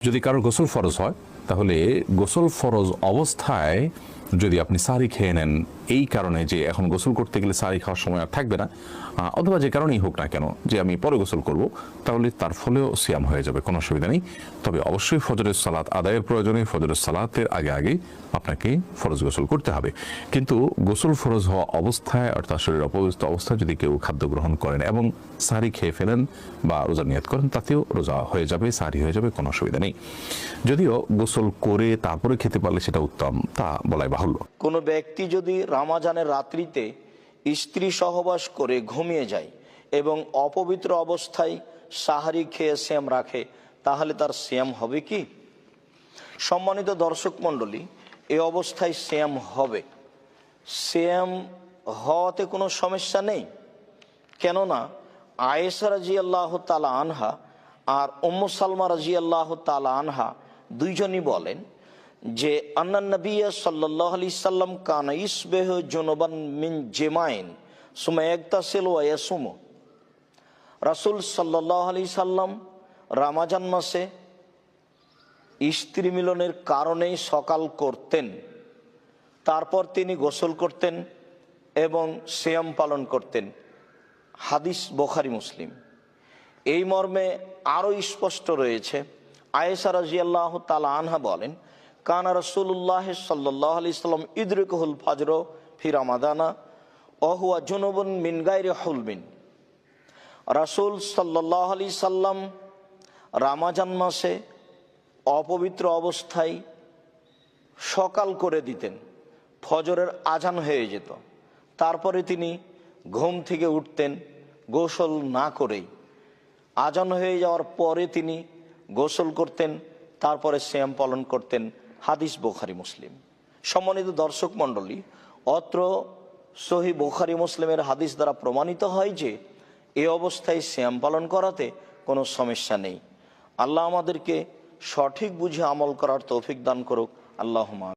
যদি কারোর গোসল ফরজ হয় তাহলে গোসল ফরজ অবস্থায় যদি আপনি সারি খেয়ে নেন এই কারণে যে এখন গোসল করতে গেলে সারি খাওয়ার সময় আর থাকবে না, অথবা যে কারণেই হোক না কেন যে আমি পরে গোসল করব, তাহলে তার ফলেও সিয়াম হয়ে যাবে, কোনো অসুবিধা নেই। তবে অবশ্যই ফজরের সালাত আদায়ের প্রয়োজনে ফজরের সালাতের আগে আগে আপনাকে ফরজ গোসল করতে হবে। কিন্তু গোসল ফরজ হওয়া অবস্থায় অর্থাৎ শরীর অপবিত্র অবস্থায় যদি কেউ খাদ্য গ্রহণ করেন এবং সারি খেয়ে ফেলেন বা রোজা নিয়ত করেন, তাতেও রোজা হয়ে যাবে, সারি হয়ে যাবে, কোনো অসুবিধা নেই। যদিও গোসল করে তারপরে খেতে পারলে সেটা উত্তম, তা বলাই বাহুল্য। কোনো ব্যক্তি যদি রমজানের রাত্রিতে স্ত্রী সহবাস করে ঘুমিয়ে যায় এবং অপবিত্র অবস্থায় সাহারি খেয়ে সিয়াম রাখে, তাহলে তার সিয়াম হবে কি? সম্মানিত দর্শক মণ্ডলী, এই অবস্থায় সিয়াম হবে। সিয়াম হওয়াতে কোনো সমস্যা নেই, কেননা আয়েশা রাদিয়াল্লাহু তাআলা আনহা আর উম্মু সালমা রাদিয়াল্লাহু তাআলা আনহা দুইজনই বলেন যে আন্নান নবী সাল্লাল্লাহু আলাইহি সাল্লাম কানা ইসবিহু জুনুবান মিন জিমাইন সুম্মা ইয়াগতাসিলু ওয়া ইয়াসুমু। রাসূল সাল্লাল্লাহু আলাইহি সাল্লাম রমজান মাসে স্ত্রী মিলনের কারণেই সকাল করতেন, তারপর তিনি গোসল করতেন এবং সিয়াম পালন করতেন। হাদিস বুখারী মুসলিম। এই মর্মে আরও স্পষ্ট রয়েছে, আয়েশা রাদিয়াল্লাহু তাআলা আনহা বলেন, কানা রাসূলুল্লাহ সাল্লাল্লাহু আলাইহি সাল্লাম ইদরিকুল ফাজর ফি রমাদানা ওয়া হুয়া জুনুবুন মিন গায়রি হুলমিন। রাসূল সাল্লাল্লাহু আলাইহি সাল্লাম রমজান মাসে অপবিত্র অবস্থায় সকাল করে দিতেন, ফজরের আজান হয়ে যেত, তারপরে তিনি ঘুম থেকে উঠতেন গোসল না করেই। আজান হয়ে যাওয়ার পরে তিনি গোসল করতেন, তারপরে সিয়াম পালন করতেন। হাদিস বুখারী মুসলিম। সম্মানিত দর্শক মণ্ডলী, অত্র সহিহ বুখারী মুসলিমের হাদিস দ্বারা প্রমাণিত হয় যে এই অবস্থায় সিয়াম পালন করাতে কোনো সমস্যা নেই। আল্লাহ আমাদেরকে সঠিক বুঝে আমল করার তৌফিক দান করুক। আল্লাহুম্মা।